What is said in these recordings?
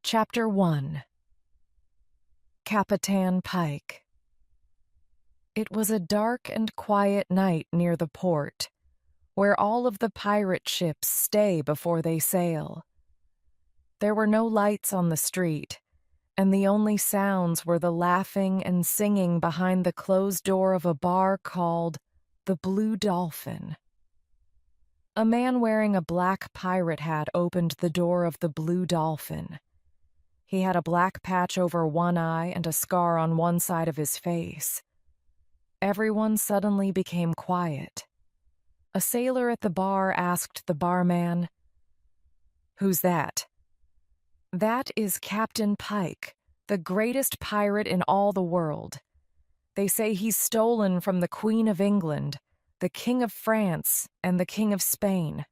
Chapter 1. Capitan Pike. It was a dark and quiet night near the port, where all of the pirate ships stay before they sail. There were no lights on the street, and the only sounds were the laughing and singing behind the closed door of a bar called the Blue Dolphin. A man wearing a black pirate hat opened the door of the Blue Dolphin. He had a black patch over one eye and a scar on one side of his face. Everyone suddenly became quiet. A sailor at the bar asked the barman, "Who's that?" "That is Captain Pike, the greatest pirate in all the world. They say he's stolen from the Queen of England, the King of France, and the King of Spain."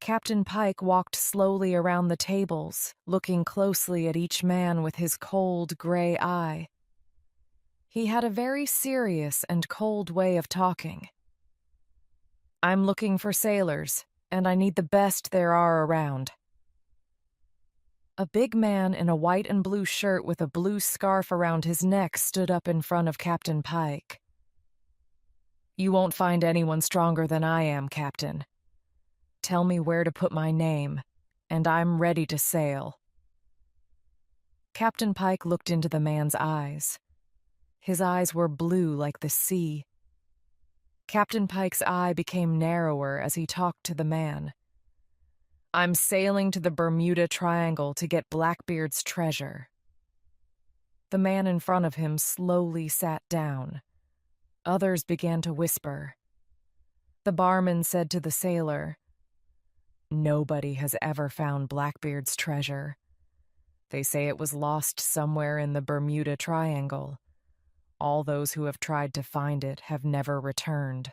Captain Pike walked slowly around the tables, looking closely at each man with his cold, gray eye. He had a very serious and cold way of talking. "I'm looking for sailors, and I need the best there are around." A big man in a white and blue shirt with a blue scarf around his neck stood up in front of Captain Pike. "You won't find anyone stronger than I am, Captain. Tell me where to put my name, and I'm ready to sail." Captain Pike looked into the man's eyes. His eyes were blue like the sea. Captain Pike's eye became narrower as he talked to the man. "I'm sailing to the Bermuda Triangle to get Blackbeard's treasure." The man in front of him slowly sat down. Others began to whisper. The barman said to the sailor, "Nobody has ever found Blackbeard's treasure. They say it was lost somewhere in the Bermuda Triangle. All those who have tried to find it have never returned."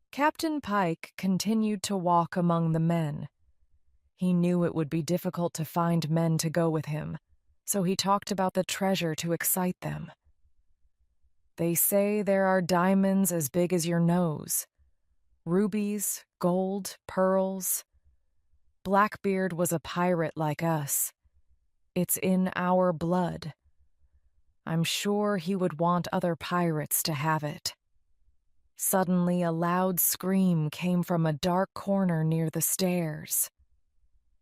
Captain Pike continued to walk among the men. He knew it would be difficult to find men to go with him, so he talked about the treasure to excite them. "They say there are diamonds as big as your nose, rubies, gold, pearls. Blackbeard was a pirate like us. It's in our blood. I'm sure he would want other pirates to have it." Suddenly, a loud scream came from a dark corner near the stairs.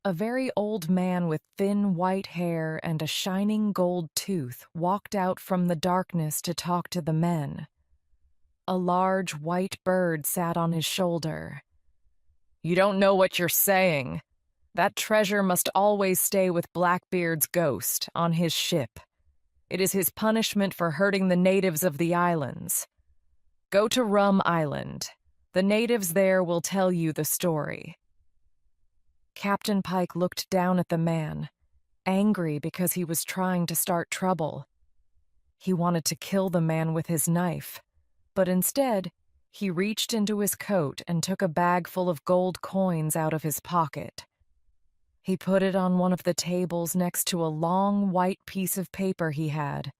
A very old man with thin white hair and a shining gold tooth walked out from the darkness to talk to the men. A large white bird sat on his shoulder. "You don't know what you're saying. That treasure must always stay with Blackbeard's ghost on his ship. It is his punishment for hurting the natives of the islands. Go to Rum Island. The natives there will tell you the story." Captain Pike looked down at the man, angry because he was trying to start trouble. He wanted to kill the man with his knife, but instead, he reached into his coat and took a bag full of gold coins out of his pocket. He put it on one of the tables next to a long white piece of paper he had.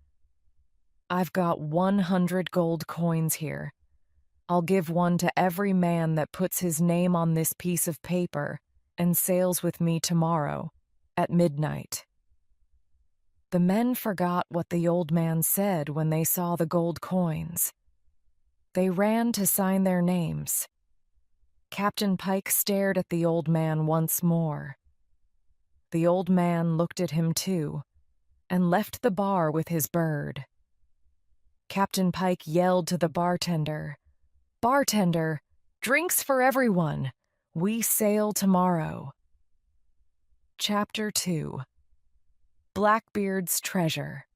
"I've got 100 gold coins here. I'll give one to every man that puts his name on this piece of paper and sails with me tomorrow, at midnight." The men forgot what the old man said when they saw the gold coins. They ran to sign their names. Captain Pike stared at the old man once more. The old man looked at him too, and left the bar with his bird. Captain Pike yelled to the bartender, "Bartender, drinks for everyone. We sail tomorrow." Chapter 2. Blackbeard's Treasure.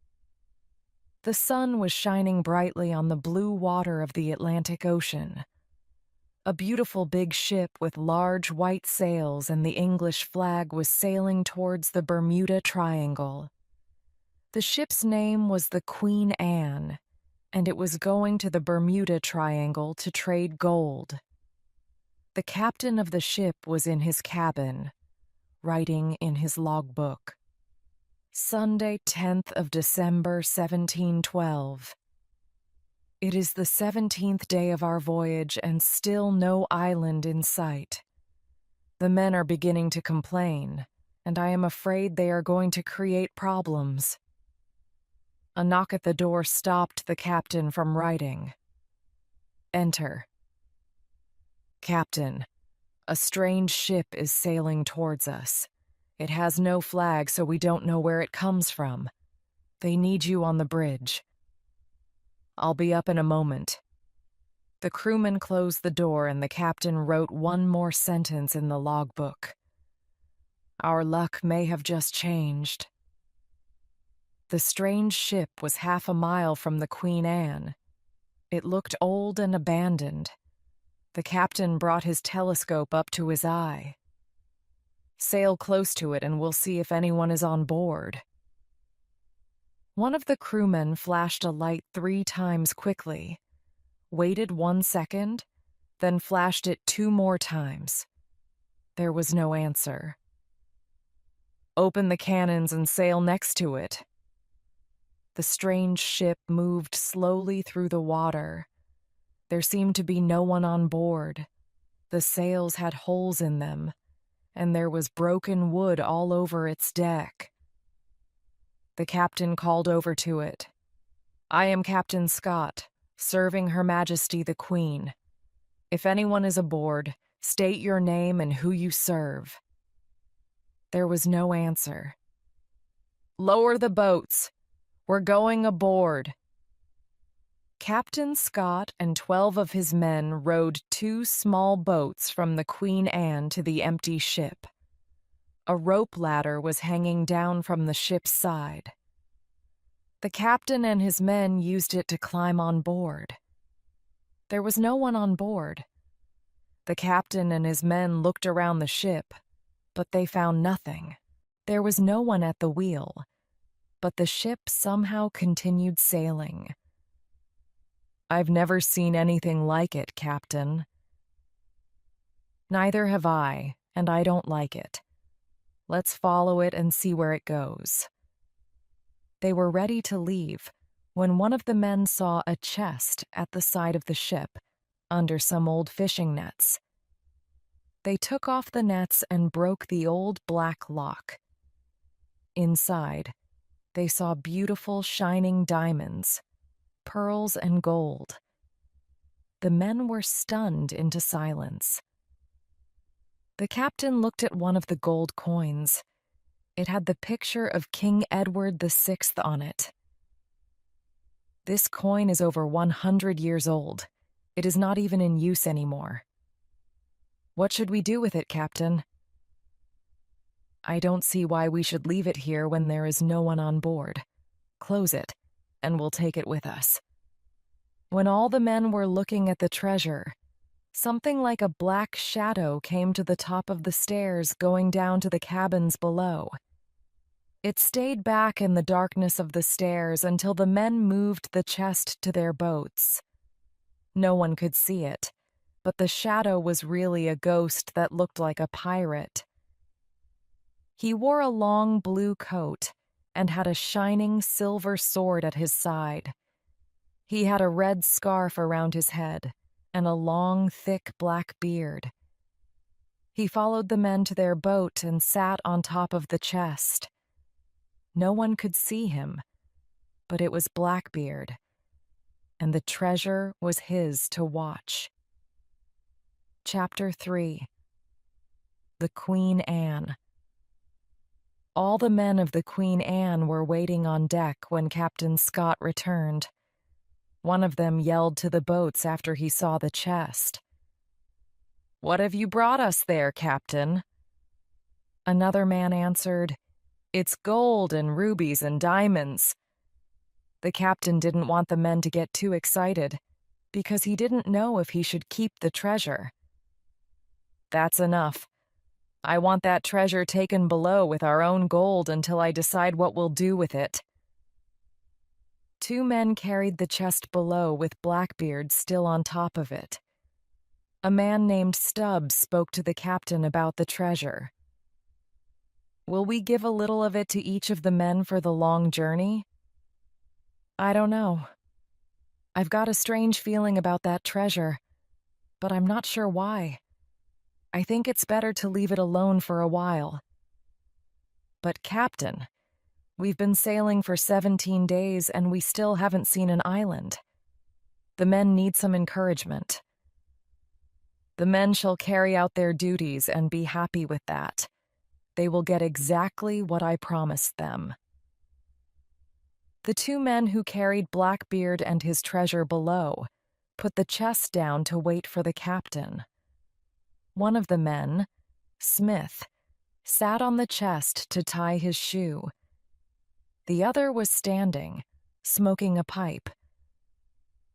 The sun was shining brightly on the blue water of the Atlantic Ocean. A beautiful big ship with large white sails and the English flag was sailing towards the Bermuda Triangle. The ship's name was the Queen Anne, and it was going to the Bermuda Triangle to trade gold. The captain of the ship was in his cabin, writing in his logbook. Sunday, 10th of December, 1712. It is the 17th day of our voyage and still no island in sight. The men are beginning to complain. and I am afraid they are going to create problems." A knock at the door stopped the captain from writing. "Enter." "Captain, a strange ship is sailing towards us. It has no flag, so we don't know where it comes from. They need you on the bridge." "I'll be up in a moment." The crewman closed the door and the captain wrote one more sentence in the logbook. "Our luck may have just changed." The strange ship was half a mile from the Queen Anne. It looked old and abandoned. The captain brought his telescope up to his eye. "Sail close to it and we'll see if anyone is on board." One of the crewmen flashed a light 3 times quickly, waited 1 second, then flashed it 2 more times. There was no answer. "Open the cannons and sail next to it." The strange ship moved slowly through the water. There seemed to be no one on board. The sails had holes in them, and there was broken wood all over its deck. The captain called over to it. "I am Captain Scott, serving Her Majesty the Queen. If anyone is aboard, state your name and who you serve." There was no answer. "Lower the boats. We're going aboard." Captain Scott and 12 of his men rowed 2 small boats from the Queen Anne to the empty ship. A rope ladder was hanging down from the ship's side. The captain and his men used it to climb on board. There was no one on board. The captain and his men looked around the ship, but they found nothing. There was no one at the wheel, but the ship somehow continued sailing. "I've never seen anything like it, Captain." "Neither have I, and I don't like it. Let's follow it and see where it goes." They were ready to leave when one of the men saw a chest at the side of the ship, under some old fishing nets. They took off the nets and broke the old black lock. Inside, they saw beautiful shining diamonds, pearls and gold. The men were stunned into silence. The captain looked at one of the gold coins. It had the picture of King Edward VI on it. "This coin is over 100 years old. It is not even in use anymore." "What should we do with it, Captain?" "I don't see why we should leave it here when there is no one on board. Close it, and we'll take it with us." When all the men were looking at the treasure, something like a black shadow came to the top of the stairs going down to the cabins below. It stayed back in the darkness of the stairs until the men moved the chest to their boats. No one could see it, but the shadow was really a ghost that looked like a pirate. He wore a long blue coat and had a shining silver sword at his side. He had a red scarf around his head and a long, thick black beard. He followed the men to their boat and sat on top of the chest. No one could see him, but it was Blackbeard, and the treasure was his to watch. Chapter 3. The Queen Anne. All the men of the Queen Anne were waiting on deck when Captain Scott returned. One of them yelled to the boats after he saw the chest. "What have you brought us there, Captain?" Another man answered, "It's gold and rubies and diamonds." The captain didn't want the men to get too excited, because he didn't know if he should keep the treasure. "That's enough. I want that treasure taken below with our own gold until I decide what we'll do with it." 2 men carried the chest below with Blackbeard still on top of it. A man named Stubbs spoke to the captain about the treasure. "Will we give a little of it to each of the men for the long journey?" "I don't know. I've got a strange feeling about that treasure, but I'm not sure why. I think it's better to leave it alone for a while." "But, Captain, we've been sailing for 17 days and we still haven't seen an island. The men need some encouragement." "The men shall carry out their duties and be happy with that. They will get exactly what I promised them." The two men who carried Blackbeard and his treasure below put the chest down to wait for the captain. One of the men, Smith, sat on the chest to tie his shoe. The other was standing, smoking a pipe.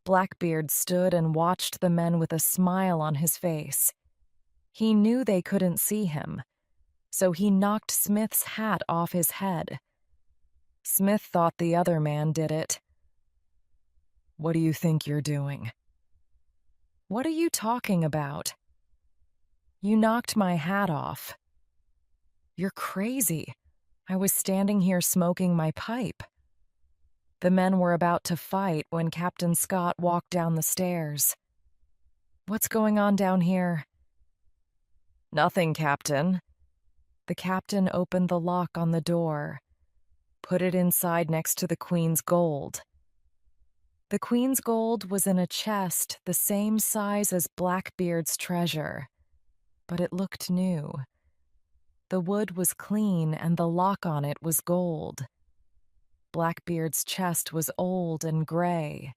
Blackbeard stood and watched the men with a smile on his face. He knew they couldn't see him, so he knocked Smith's hat off his head. Smith thought the other man did it. "What do you think you're doing?" "What are you talking about?" "You knocked my hat off." "You're crazy. I was standing here smoking my pipe." The men were about to fight when Captain Scott walked down the stairs. "What's going on down here?" "Nothing, Captain." The captain opened the lock on the door, put it inside next to the Queen's gold. The Queen's gold was in a chest the same size as Blackbeard's treasure, but it looked new. The wood was clean and the lock on it was gold. Blackbeard's chest was old and gray.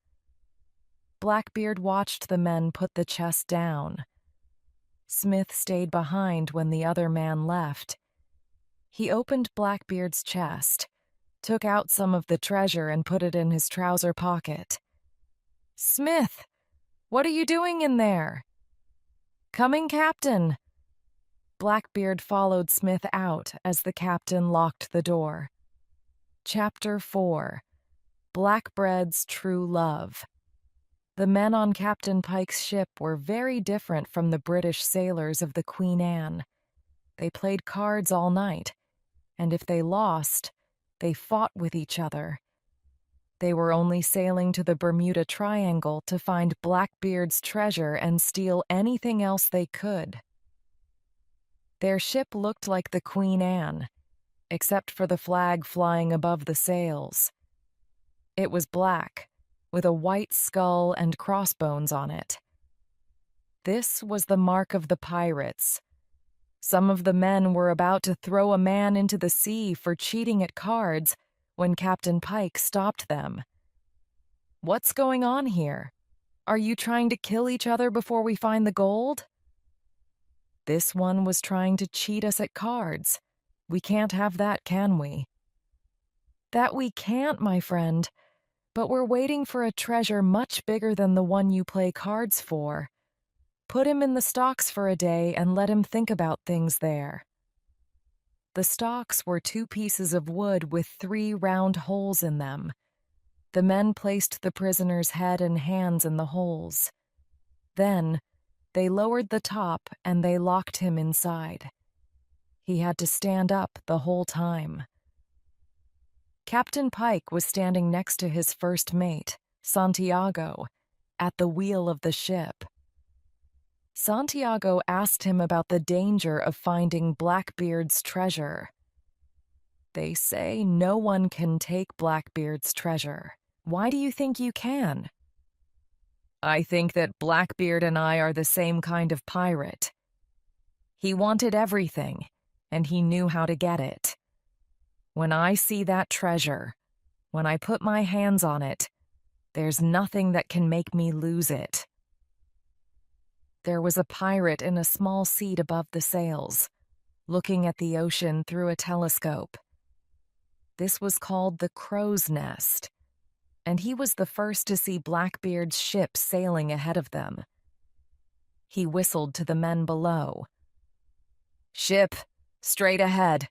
Blackbeard watched the men put the chest down. Smith stayed behind when the other man left. He opened Blackbeard's chest, took out some of the treasure and put it in his trouser pocket. "Smith, what are you doing in there?" "Coming, Captain." Blackbeard followed Smith out as the captain locked the door. Chapter 4. Blackbeard's True Love. The men on Captain Pike's ship were very different from the British sailors of the Queen Anne. They played cards all night, and if they lost, they fought with each other. They were only sailing to the Bermuda Triangle to find Blackbeard's treasure and steal anything else they could. Their ship looked like the Queen Anne, except for the flag flying above the sails. It was black, with a white skull and crossbones on it. This was the mark of the pirates. Some of the men were about to throw a man into the sea for cheating at cards when Captain Pike stopped them. "What's going on here? Are you trying to kill each other before we find the gold?" "This one was trying to cheat us at cards. We can't have that, can we?" "That we can't, my friend, but we're waiting for a treasure much bigger than the one you play cards for. Put him in the stocks for a day and let him think about things there." The stocks were 2 pieces of wood with 3 round holes in them. The men placed the prisoner's head and hands in the holes. Then, they lowered the top and they locked him inside. He had to stand up the whole time. Captain Pike was standing next to his first mate, Santiago, at the wheel of the ship. Santiago asked him about the danger of finding Blackbeard's treasure. "They say no one can take Blackbeard's treasure. Why do you think you can?" "I think that Blackbeard and I are the same kind of pirate. He wanted everything, and he knew how to get it. When I see that treasure, when I put my hands on it, there's nothing that can make me lose it." There was a pirate in a small seat above the sails, looking at the ocean through a telescope. This was called the Crow's Nest, and he was the first to see Blackbeard's ship sailing ahead of them. He whistled to the men below. "Ship, straight ahead."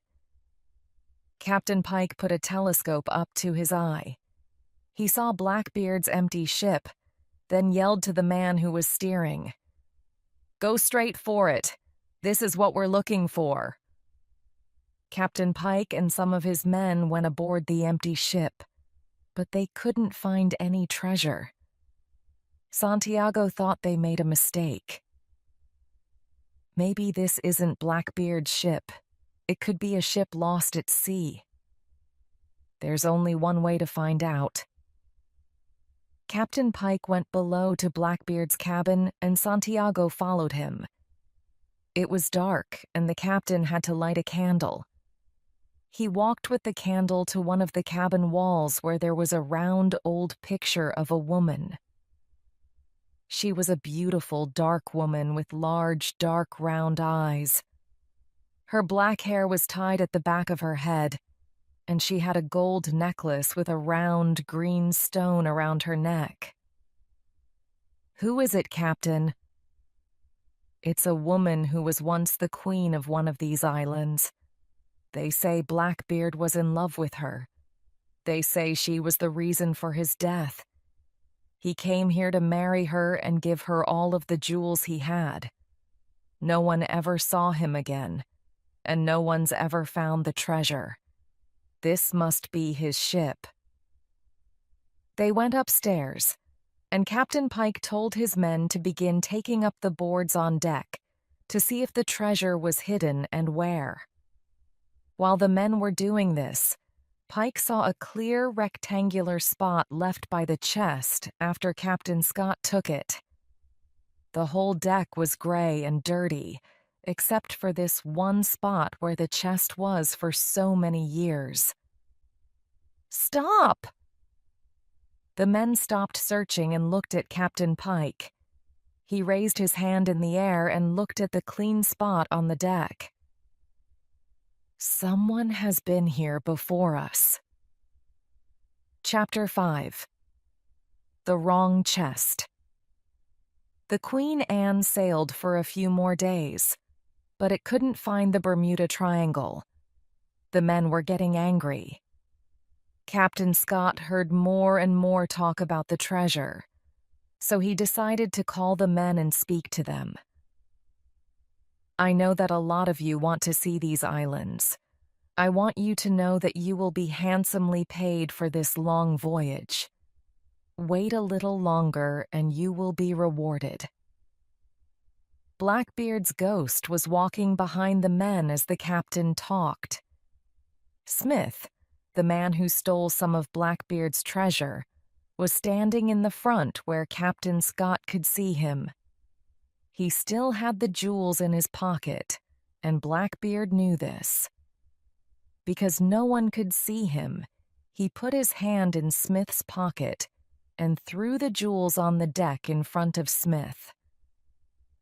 Captain Pike put a telescope up to his eye. He saw Blackbeard's empty ship, then yelled to the man who was steering. "Go straight for it. This is what we're looking for." Captain Pike and some of his men went aboard the empty ship, but they couldn't find any treasure. Santiago thought they made a mistake. "Maybe this isn't Blackbeard's ship. It could be a ship lost at sea. There's only one way to find out. Captain Pike went below to Blackbeard's cabin, and Santiago followed him. It was dark, and the captain had to light a candle. He walked with the candle to one of the cabin walls where there was a round old picture of a woman. She was a beautiful, dark woman with large, dark, round eyes. Her black hair was tied at the back of her head, and she had a gold necklace with a round, green stone around her neck. "Who is it, Captain?" "It's a woman who was once the queen of one of these islands. They say Blackbeard was in love with her. They say she was the reason for his death. He came here to marry her and give her all of the jewels he had. No one ever saw him again, and no one's ever found the treasure. This must be his ship." They went upstairs, and Captain Pike told his men to begin taking up the boards on deck to see if the treasure was hidden and where. While the men were doing this, Pike saw a clear rectangular spot left by the chest after Captain Scott took it. The whole deck was gray and dirty, except for this one spot where the chest was for so many years. "Stop!" The men stopped searching and looked at Captain Pike. He raised his hand in the air and looked at the clean spot on the deck. "Someone has been here before us." Chapter 5. The Wrong Chest. The Queen Anne sailed for a few more days, but it couldn't find the Bermuda Triangle. The men were getting angry. Captain Scott heard more and more talk about the treasure, so he decided to call the men and speak to them. "I know that a lot of you want to see these islands. I want you to know that you will be handsomely paid for this long voyage. Wait a little longer and you will be rewarded." Blackbeard's ghost was walking behind the men as the captain talked. Smith, the man who stole some of Blackbeard's treasure, was standing in the front where Captain Scott could see him. He still had the jewels in his pocket, and Blackbeard knew this. Because no one could see him, he put his hand in Smith's pocket and threw the jewels on the deck in front of Smith.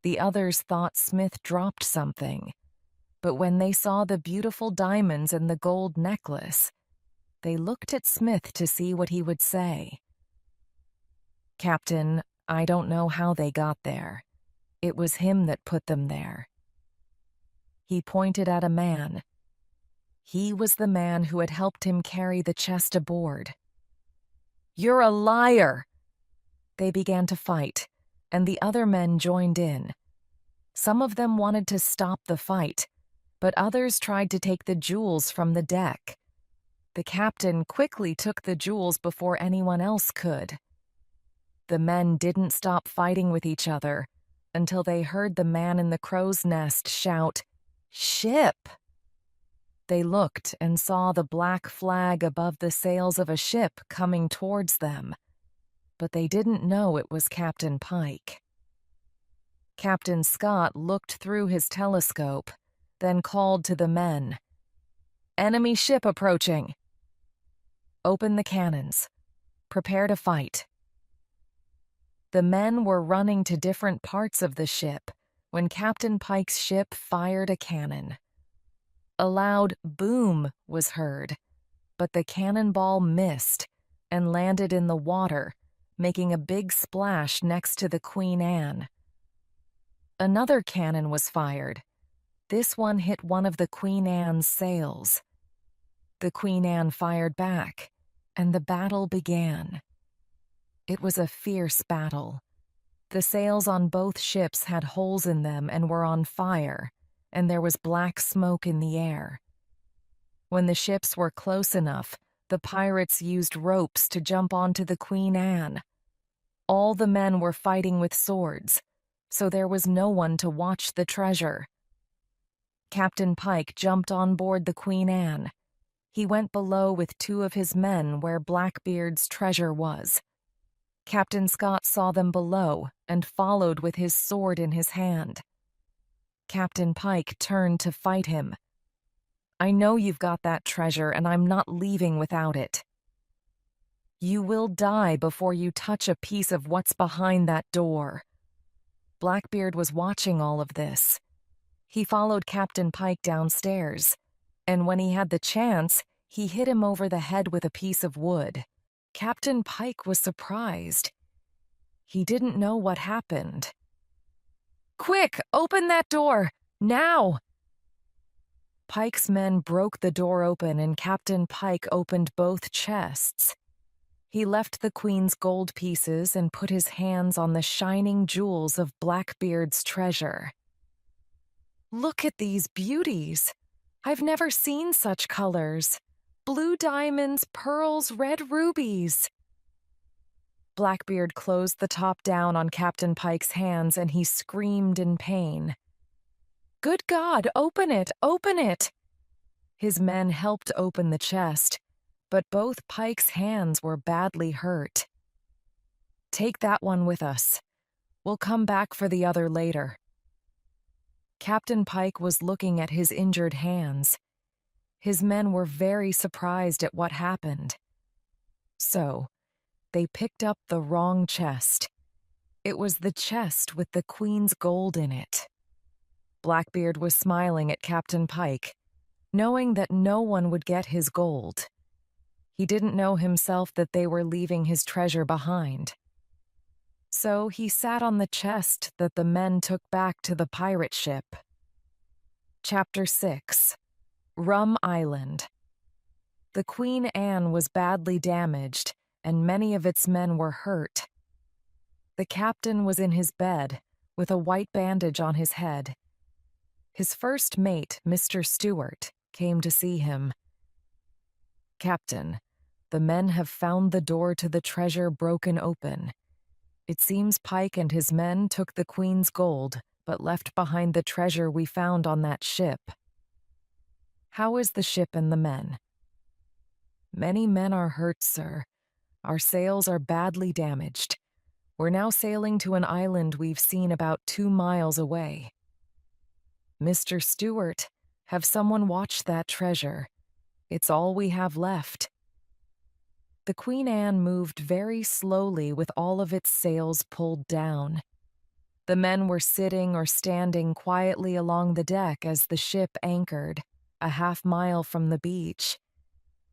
The others thought Smith dropped something, but when they saw the beautiful diamonds and the gold necklace, they looked at Smith to see what he would say. "Captain, I don't know how they got there. It was him that put them there." He pointed at a man. He was the man who had helped him carry the chest aboard. "You're a liar!" They began to fight, and the other men joined in. Some of them wanted to stop the fight, but others tried to take the jewels from the deck. The captain quickly took the jewels before anyone else could. The men didn't stop fighting with each other until they heard the man in the crow's nest shout, "Ship!" They looked and saw the black flag above the sails of a ship coming towards them, but they didn't know it was Captain Pike. Captain Scott looked through his telescope, then called to the men, "Enemy ship approaching. Open the cannons. Prepare to fight." The men were running to different parts of the ship when Captain Pike's ship fired a cannon. A loud boom was heard, but the cannonball missed and landed in the water, making a big splash next to the Queen Anne. Another cannon was fired. This one hit one of the Queen Anne's sails. The Queen Anne fired back, and the battle began. It was a fierce battle. The sails on both ships had holes in them and were on fire, and there was black smoke in the air. When the ships were close enough, the pirates used ropes to jump onto the Queen Anne. All the men were fighting with swords, so there was no one to watch the treasure. Captain Pike jumped on board the Queen Anne. He went below with 2 of his men where Blackbeard's treasure was. Captain Scott saw them below and followed with his sword in his hand. Captain Pike turned to fight him. "I know you've got that treasure, and I'm not leaving without it. You will die before you touch a piece of what's behind that door." Blackbeard was watching all of this. He followed Captain Pike downstairs, and when he had the chance, he hit him over the head with a piece of wood. Captain Pike was surprised. He didn't know what happened. "Quick, open that door! Now!" Pike's men broke the door open and Captain Pike opened both chests. He left the Queen's gold pieces and put his hands on the shining jewels of Blackbeard's treasure. "Look at these beauties! I've never seen such colors. Blue diamonds, pearls, red rubies." Blackbeard closed the top down on Captain Pike's hands and he screamed in pain. "Good God, open it! Open it!" His men helped open the chest, but both Pike's hands were badly hurt. "Take that one with us. We'll come back for the other later." Captain Pike was looking at his injured hands. His men were very surprised at what happened. So, they picked up the wrong chest. It was the chest with the Queen's gold in it. Blackbeard was smiling at Captain Pike, knowing that no one would get his gold. He didn't know himself that they were leaving his treasure behind. So he sat on the chest that the men took back to the pirate ship. Chapter 6. Rum Island. The Queen Anne was badly damaged, and many of its men were hurt. The captain was in his bed, with a white bandage on his head. His first mate, Mr. Stewart, came to see him. "Captain, the men have found the door to the treasure broken open. It seems Pike and his men took the Queen's gold, but left behind the treasure we found on that ship." "How is the ship and the men?" "Many men are hurt, sir. Our sails are badly damaged. We're now sailing to an island we've seen about 2 miles away." "Mr. Stewart, have someone watch that treasure. It's all we have left." The Queen Anne moved very slowly with all of its sails pulled down. The men were sitting or standing quietly along the deck as the ship anchored, a half-mile from the beach.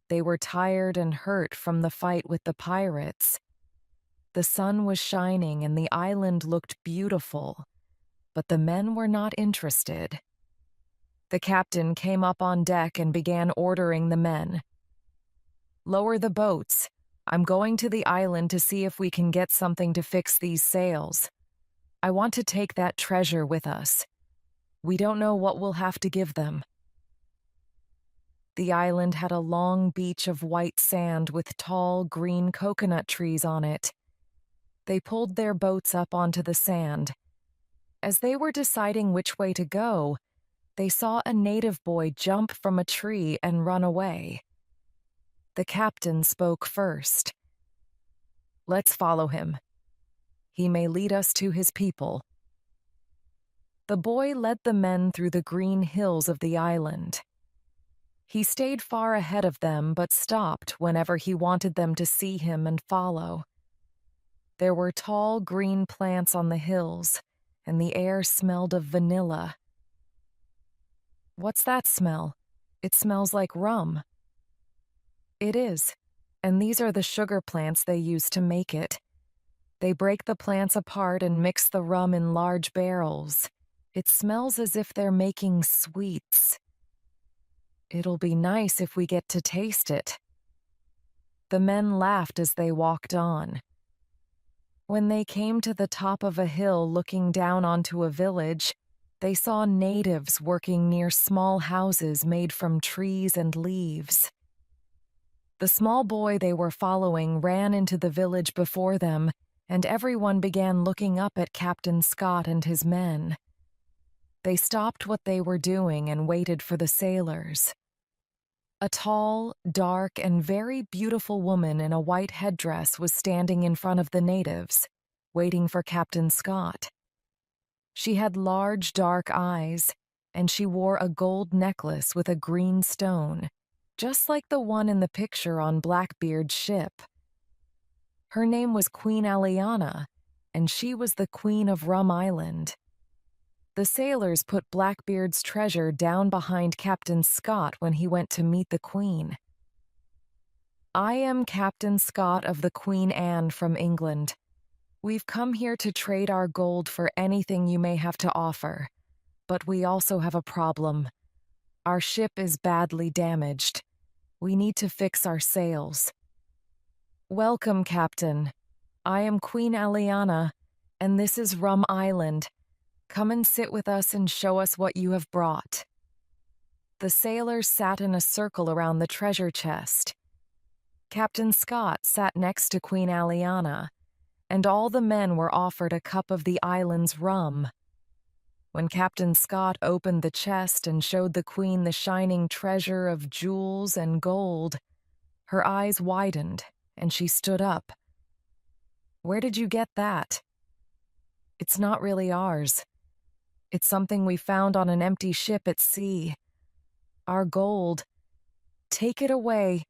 They were tired and hurt from the fight with the pirates. The sun was shining and the island looked beautiful, but the men were not interested. The captain came up on deck and began ordering the men. "Lower the boats. I'm going to the island to see if we can get something to fix these sails. I want to take that treasure with us. We don't know what we'll have to give them." The island had a long beach of white sand with tall, green coconut trees on it. They pulled their boats up onto the sand. As they were deciding which way to go, they saw a native boy jump from a tree and run away. The captain spoke first. "Let's follow him. He may lead us to his people." The boy led the men through the green hills of the island. He stayed far ahead of them but stopped whenever he wanted them to see him and follow. There were tall green plants on the hills, and the air smelled of vanilla. "What's that smell? It smells like rum." "It is, and these are the sugar plants they use to make it. They break the plants apart and mix the rum in large barrels. It smells as if they're making sweets. It'll be nice if we get to taste it." The men laughed as they walked on. When they came to the top of a hill looking down onto a village, they saw natives working near small houses made from trees and leaves. The small boy they were following ran into the village before them, and everyone began looking up at Captain Scott and his men. They stopped what they were doing and waited for the sailors. A tall, dark, and very beautiful woman in a white headdress was standing in front of the natives, waiting for Captain Scott. She had large, dark eyes, and she wore a gold necklace with a green stone, just like the one in the picture on Blackbeard's ship. Her name was Queen Aliana, and she was the Queen of Rum Island. The sailors put Blackbeard's treasure down behind Captain Scott when he went to meet the Queen. "I am Captain Scott of the Queen Anne from England. We've come here to trade our gold for anything you may have to offer. But we also have a problem. Our ship is badly damaged. We need to fix our sails." "Welcome, Captain. I am Queen Aliana, and this is Rum Island. Come and sit with us and show us what you have brought." The sailors sat in a circle around the treasure chest. Captain Scott sat next to Queen Aliana, and all the men were offered a cup of the island's rum. When Captain Scott opened the chest and showed the Queen the shining treasure of jewels and gold, her eyes widened and she stood up. "Where did you get that?" "It's not really ours. It's something we found on an empty ship at sea. Our gold. Take it away.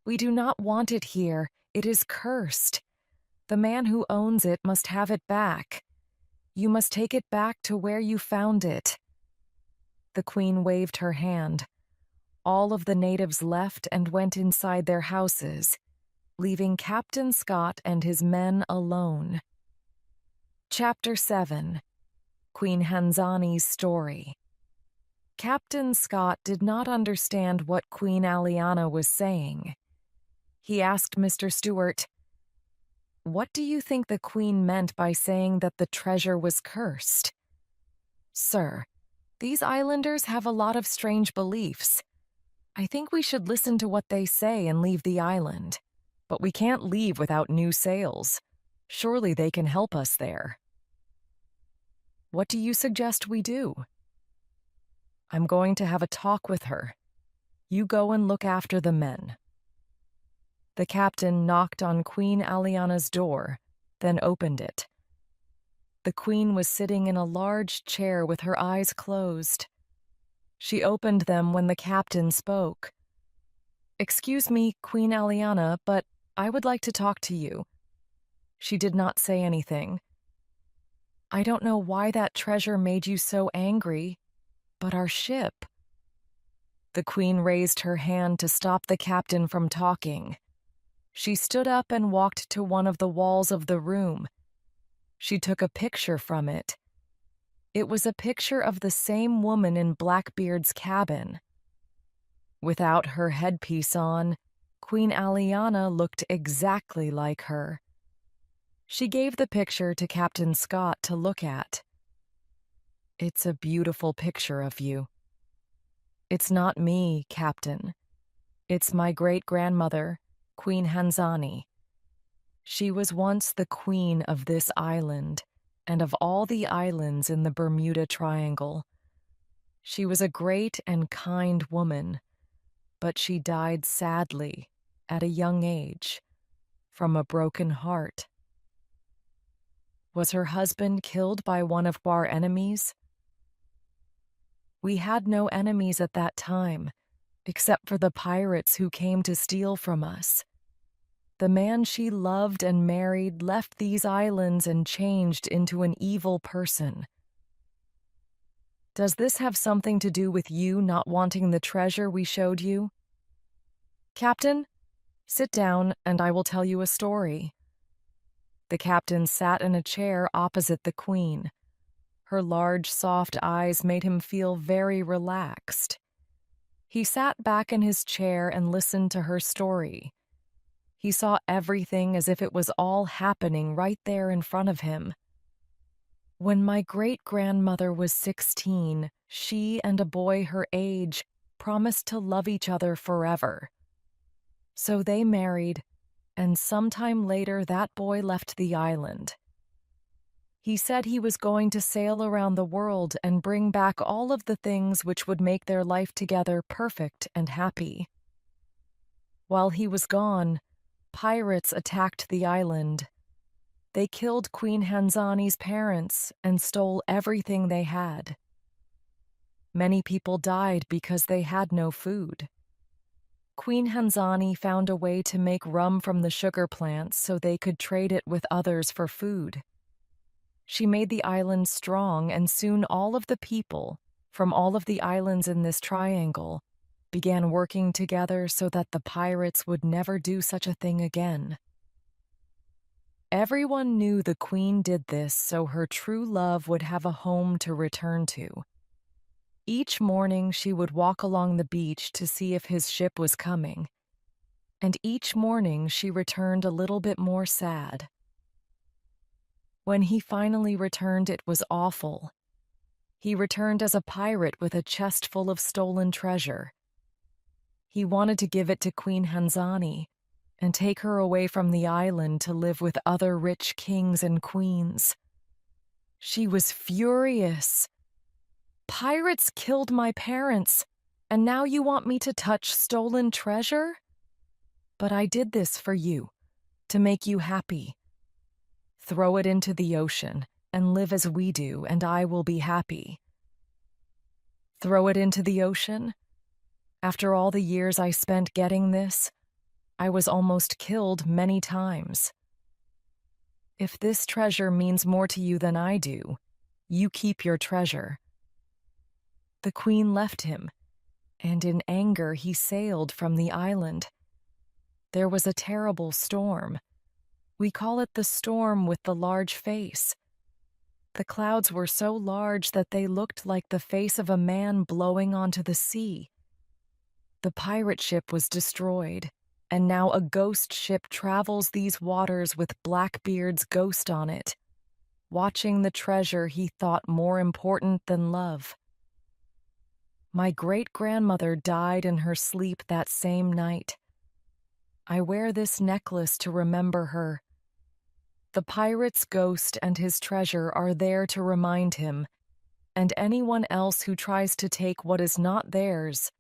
We do not want it here. It is cursed. The man who owns it must have it back. You must take it back to where you found it." The Queen waved her hand. All of the natives left and went inside their houses, leaving Captain Scott and his men alone. Chapter 7. Queen Hanzani's Story. Captain Scott did not understand what Queen Aliana was saying. He asked Mr. Stewart, "What do you think the Queen meant by saying that the treasure was cursed?" "Sir, these islanders have a lot of strange beliefs. I think we should listen to what they say and leave the island. But we can't leave without new sails. Surely they can help us there." "What do you suggest we do?" "I'm going to have a talk with her. You go and look after the men." The captain knocked on Queen Aliana's door, then opened it. The Queen was sitting in a large chair with her eyes closed. She opened them when the captain spoke. "Excuse me, Queen Aliana, but I would like to talk to you." She did not say anything. "I don't know why that treasure made you so angry, but our ship—" The Queen raised her hand to stop the captain from talking. She stood up and walked to one of the walls of the room. She took a picture from it. It was a picture of the same woman in Blackbeard's cabin. Without her headpiece on, Queen Aliana looked exactly like her. She gave the picture to Captain Scott to look at. "It's a beautiful picture of you." "It's not me, Captain. It's my great-grandmother, Queen Hanzani. She was once the queen of this island and of all the islands in the Bermuda Triangle. She was a great and kind woman, but she died sadly at a young age from a broken heart." "Was her husband killed by one of our enemies?" "We had no enemies at that time, except for the pirates who came to steal from us. The man she loved and married left these islands and changed into an evil person." "Does this have something to do with you not wanting the treasure we showed you?" "Captain, sit down and I will tell you a story." The captain sat in a chair opposite the Queen. Her large, soft eyes made him feel very relaxed. He sat back in his chair and listened to her story. He saw everything as if it was all happening right there in front of him. "When my great-grandmother was 16, she and a boy her age promised to love each other forever. So they married, and sometime later that boy left the island. He said he was going to sail around the world and bring back all of the things which would make their life together perfect and happy. While he was gone, pirates attacked the island. They killed Queen Hanzani's parents and stole everything they had. Many people died because they had no food. Queen Hanzani found a way to make rum from the sugar plants so they could trade it with others for food. She made the island strong, and soon all of the people from all of the islands in this triangle began working together so that the pirates would never do such a thing again. Everyone knew the queen did this so her true love would have a home to return to. Each morning she would walk along the beach to see if his ship was coming, and each morning she returned a little bit more sad. When he finally returned, it was awful. He returned as a pirate with a chest full of stolen treasure. He wanted to give it to Queen Hanzani and take her away from the island to live with other rich kings and queens. She was furious. "Pirates killed my parents, and now you want me to touch stolen treasure? But I did this for you, to make you happy. Throw it into the ocean and live as we do, and I will be happy." Throw it into the ocean? After all the years I spent getting this, I was almost killed many times. If this treasure means more to you than I do, you keep your treasure. The queen left him, and in anger he sailed from the island. There was a terrible storm. We call it the storm with the large face. The clouds were so large that they looked like the face of a man blowing onto the sea. The pirate ship was destroyed, and now a ghost ship travels these waters with Blackbeard's ghost on it, watching the treasure he thought more important than love. My great-grandmother died in her sleep that same night. I wear this necklace to remember her. The pirate's ghost and his treasure are there to remind him, and anyone else who tries to take what is not theirs,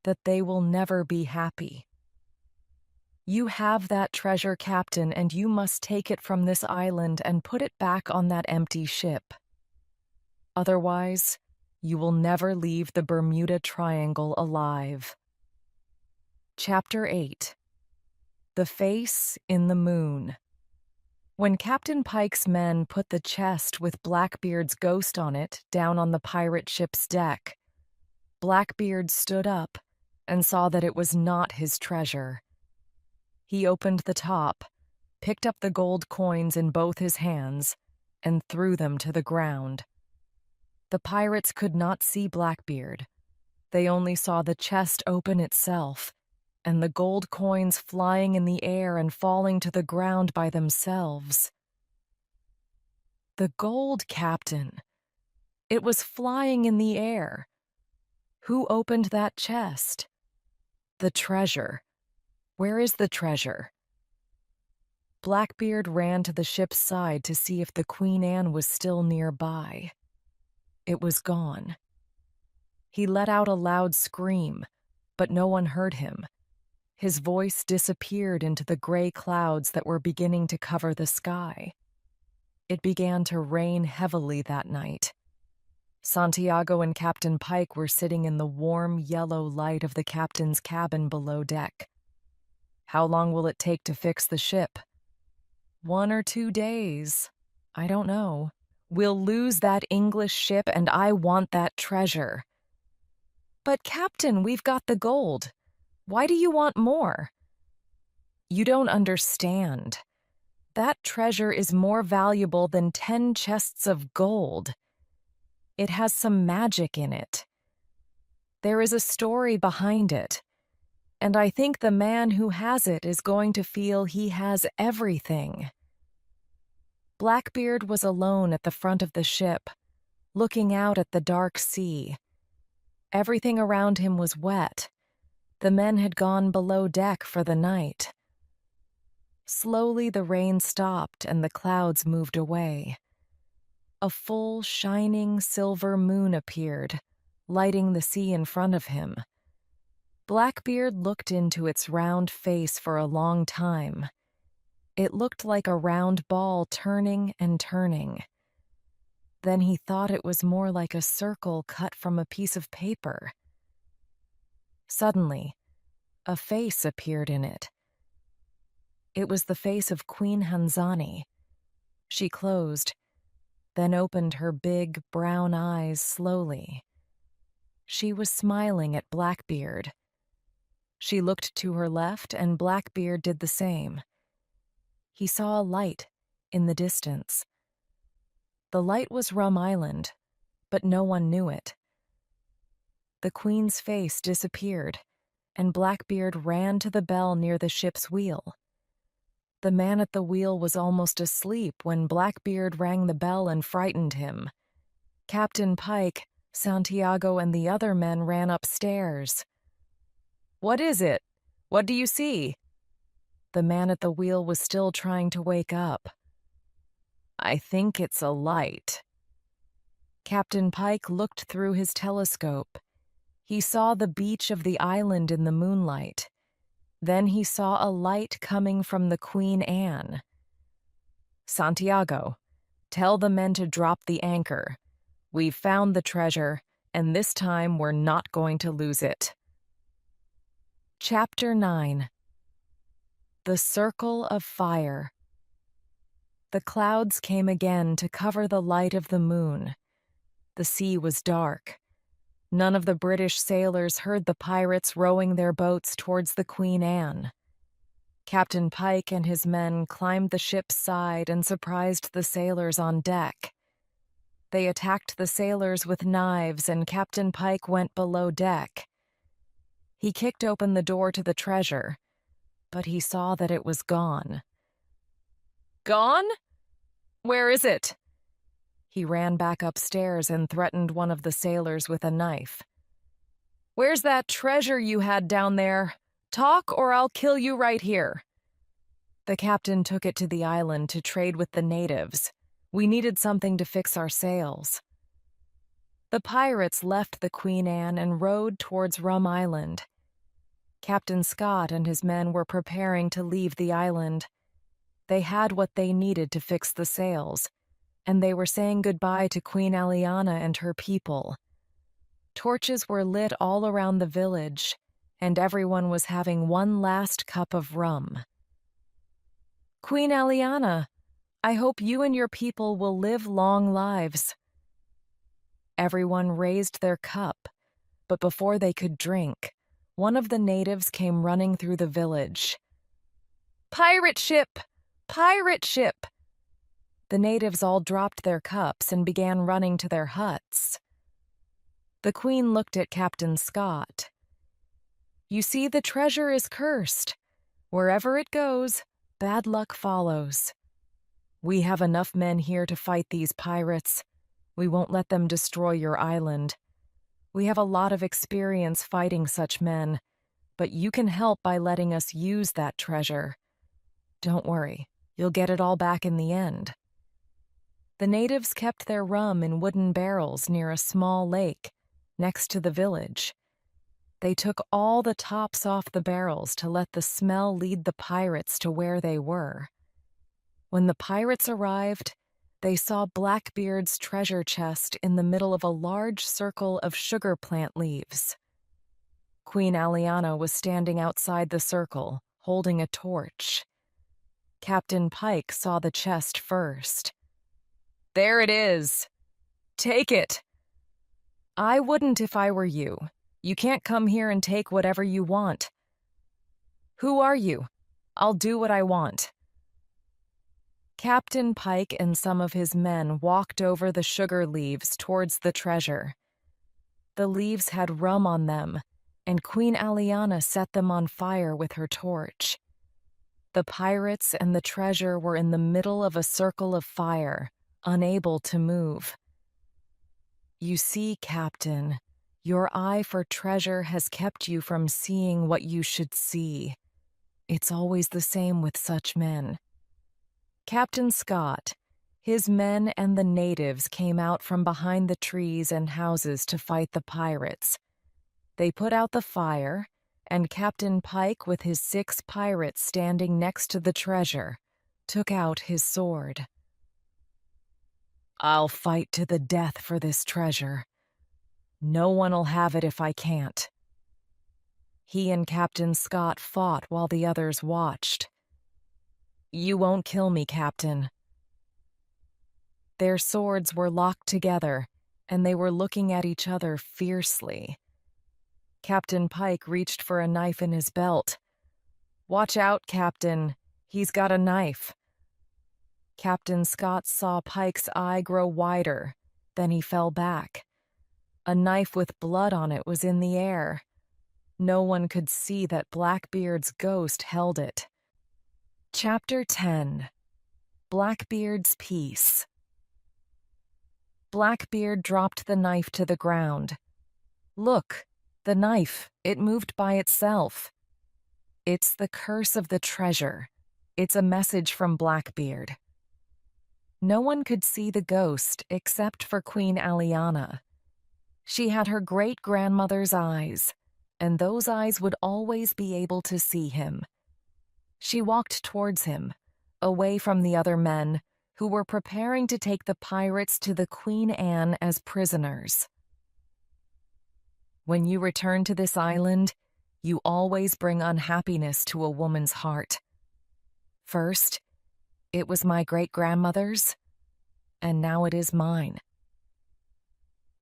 that they will never be happy. You have that treasure, Captain, and you must take it from this island and put it back on that empty ship. Otherwise, you will never leave the Bermuda Triangle alive. Chapter 8. The Face in the Moon. When Captain Pike's men put the chest with Blackbeard's ghost on it down on the pirate ship's deck, Blackbeard stood up and saw that it was not his treasure. He opened the top, picked up the gold coins in both his hands, and threw them to the ground. The pirates could not see Blackbeard. They only saw the chest open itself, and the gold coins flying in the air and falling to the ground by themselves. The gold, Captain. It was flying in the air. Who opened that chest? The treasure. Where is the treasure? Blackbeard ran to the ship's side to see if the Queen Anne was still nearby. It was gone. He let out a loud scream, but no one heard him. His voice disappeared into the gray clouds that were beginning to cover the sky. It began to rain heavily that night. Santiago and Captain Pike were sitting in the warm yellow light of the captain's cabin below deck. "How long will it take to fix the ship?" "1 or 2 days. I don't know. We'll lose that English ship, and I want that treasure." "But, Captain, we've got the gold. Why do you want more?" "You don't understand. That treasure is more valuable than 10 chests of gold. It has some magic in it. There is a story behind it, and I think the man who has it is going to feel he has everything." Blackbeard was alone at the front of the ship, looking out at the dark sea. Everything around him was wet. The men had gone below deck for the night. Slowly the rain stopped and the clouds moved away. a full, shining silver moon appeared, lighting the sea in front of him. Blackbeard looked into its round face for a long time. It looked like a round ball turning and turning. Then he thought it was more like a circle cut from a piece of paper. Suddenly, a face appeared in it. It was the face of Queen Hanzani. She closed, then opened her big, brown eyes slowly. She was smiling at Blackbeard. She looked to her left, and Blackbeard did the same. He saw a light in the distance. The light was Rum Island, but no one knew it. The Queen's face disappeared, and Blackbeard ran to the bell near the ship's wheel. The man at the wheel was almost asleep when Blackbeard rang the bell and frightened him. Captain Pike, Santiago, and the other men ran upstairs. "What is it? What do you see?" The man at the wheel was still trying to wake up. "I think it's a light." Captain Pike looked through his telescope. He saw the beach of the island in the moonlight. Then he saw a light coming from the Queen Anne. "Santiago, tell the men to drop the anchor. We've found the treasure, and this time we're not going to lose it." Chapter 9. The Circle of Fire. The clouds came again to cover the light of the moon. The sea was dark. None of the British sailors heard the pirates rowing their boats towards the Queen Anne. Captain Pike and his men climbed the ship's side and surprised the sailors on deck. They attacked the sailors with knives, and Captain Pike went below deck. He kicked open the door to the treasure, but he saw that it was gone. "Gone? Where is it?" He ran back upstairs and threatened one of the sailors with a knife. "Where's that treasure you had down there? Talk, or I'll kill you right here." The captain took it to the island to trade with the natives. We needed something to fix our sails. The pirates left the Queen Anne and rowed towards Rum Island. Captain Scott and his men were preparing to leave the island. They had what they needed to fix the sails, and they were saying goodbye to Queen Aliana and her people. Torches were lit all around the village, and everyone was having one last cup of rum. "Queen Aliana, I hope you and your people will live long lives." Everyone raised their cup, but before they could drink, one of the natives came running through the village. "Pirate ship! Pirate ship!" The natives all dropped their cups and began running to their huts. The Queen looked at Captain Scott. "You see, the treasure is cursed. Wherever it goes, bad luck follows. We have enough men here to fight these pirates. We won't let them destroy your island. We have a lot of experience fighting such men, but you can help by letting us use that treasure. Don't worry, you'll get it all back in the end." The natives kept their rum in wooden barrels near a small lake next to the village. They took all the tops off the barrels to let the smell lead the pirates to where they were. When the pirates arrived, they saw Blackbeard's treasure chest in the middle of a large circle of sugar plant leaves. Queen Aliana was standing outside the circle, holding a torch. Captain Pike saw the chest first. "There it is. Take it." "I wouldn't if I were you. You can't come here and take whatever you want." "Who are you? I'll do what I want." Captain Pike and some of his men walked over the sugar leaves towards the treasure. The leaves had rum on them, and Queen Aliana set them on fire with her torch. The pirates and the treasure were in the middle of a circle of fire, unable to move. "You see, Captain, your eye for treasure has kept you from seeing what you should see. It's always the same with such men." Captain Scott, His men and the natives came out from behind the trees and houses to fight the pirates. They put out the fire, and Captain Pike, with his 6 pirates standing next to the treasure, took out his sword. "I'll fight to the death for this treasure. No one'll have it if I can't." He and Captain Scott fought while the others watched. "You won't kill me, Captain." Their swords were locked together, and they were looking at each other fiercely. Captain Pike reached for a knife in his belt. "Watch out, Captain. He's got a knife." Captain Scott saw Pike's eye grow wider. Then he fell back. A knife with blood on it was in the air. No one could see that Blackbeard's ghost held it. Chapter 10. Blackbeard's Peace. Blackbeard dropped the knife to the ground. "Look, the knife, it moved by itself." "It's the curse of the treasure. It's a message from Blackbeard." No one could see the ghost except for Queen Aliana. She had her great-grandmother's eyes, and those eyes would always be able to see him. She walked towards him, away from the other men, who were preparing to take the pirates to the Queen Anne as prisoners. "When you return to this island, you always bring unhappiness to a woman's heart. First, it was my great-grandmother's, and now it is mine.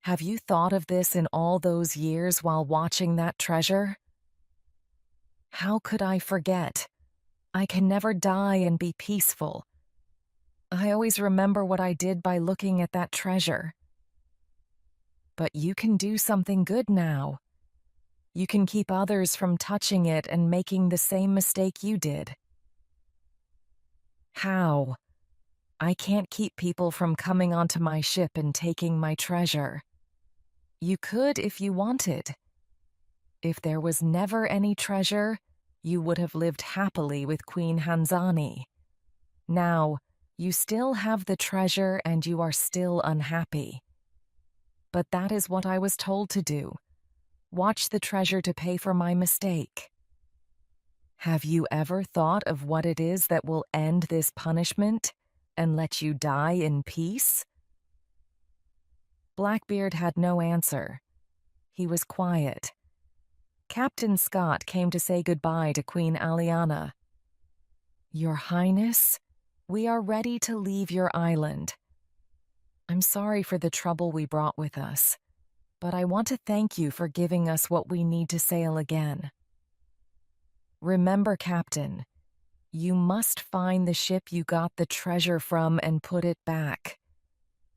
Have you thought of this in all those years while watching that treasure?" "How could I forget? I can never die and be peaceful. I always remember what I did by looking at that treasure." "But you can do something good now. You can keep others from touching it and making the same mistake you did." "How? I can't keep people from coming onto my ship and taking my treasure." "You could if you wanted. If there was never any treasure, you would have lived happily with Queen Hanzani. Now, you still have the treasure and you are still unhappy. But that is what I was told to do. Watch the treasure to pay for my mistake. Have you ever thought of what it is that will end this punishment and let you die in peace?" Blackbeard had no answer. He was quiet. Captain Scott came to say goodbye to Queen Aliana. "Your Highness, we are ready to leave your island. I'm sorry for the trouble we brought with us, but I want to thank you for giving us what we need to sail again. Remember, Captain, you must find the ship you got the treasure from and put it back.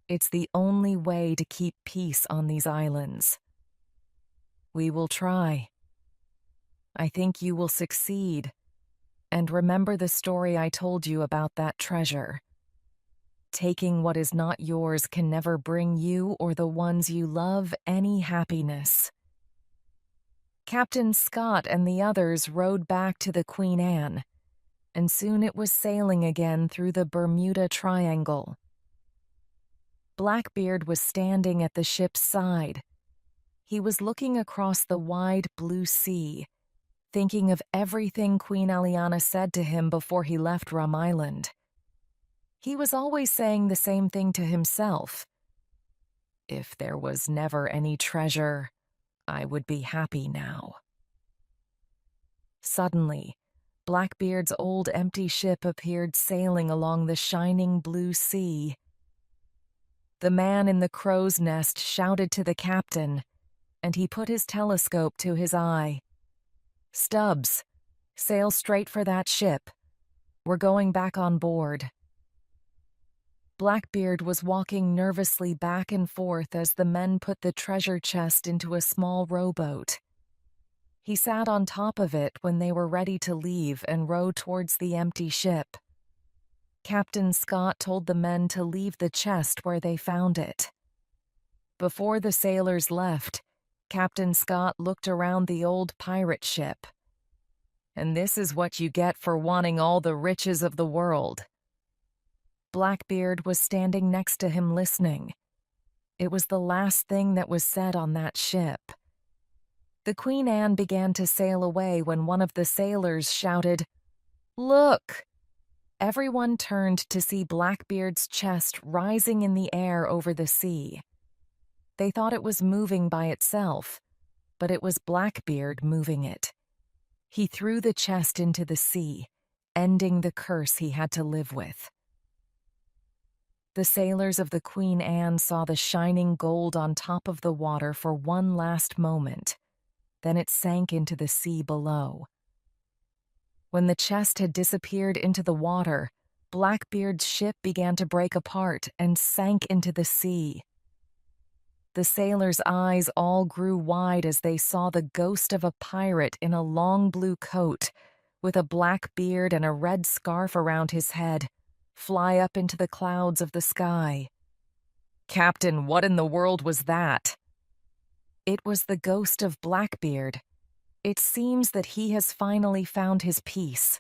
It's the only way to keep peace on these islands. We will try. I think you will succeed. And remember the story I told you about that treasure. Taking what is not yours can never bring you or the ones you love any happiness." Captain Scott and the others rowed back to the Queen Anne, and soon it was sailing again through the Bermuda Triangle. Blackbeard was standing at the ship's side. He was looking across the wide blue sea, thinking of everything Queen Aliana said to him before he left Rum Island. He was always saying the same thing to himself. "If there was never any treasure, I would be happy now." Suddenly, Blackbeard's old empty ship appeared sailing along the shining blue sea. The man in the crow's nest shouted to the captain, and he put his telescope to his eye. "Stubbs, sail straight for that ship. We're going back on board." Blackbeard was walking nervously back and forth as the men put the treasure chest into a small rowboat. He sat on top of it when they were ready to leave and row towards the empty ship. Captain Scott told the men to leave the chest where they found it. Before the sailors left, Captain Scott looked around the old pirate ship. "And this is what you get for wanting all the riches of the world." Blackbeard was standing next to him listening. It was the last thing that was said on that ship. The Queen Anne began to sail away when one of the sailors shouted, "Look!" Everyone turned to see Blackbeard's chest rising in the air over the sea. They thought it was moving by itself, but it was Blackbeard moving it. He threw the chest into the sea, ending the curse he had to live with. The sailors of the Queen Anne saw the shining gold on top of the water for one last moment. Then it sank into the sea below. When the chest had disappeared into the water, Blackbeard's ship began to break apart and sank into the sea. The sailors' eyes all grew wide as they saw the ghost of a pirate in a long blue coat, with a black beard and a red scarf around his head, fly up into the clouds of the sky. "Captain, what in the world was that?" It was the ghost of Blackbeard. It seems that he has finally found his peace.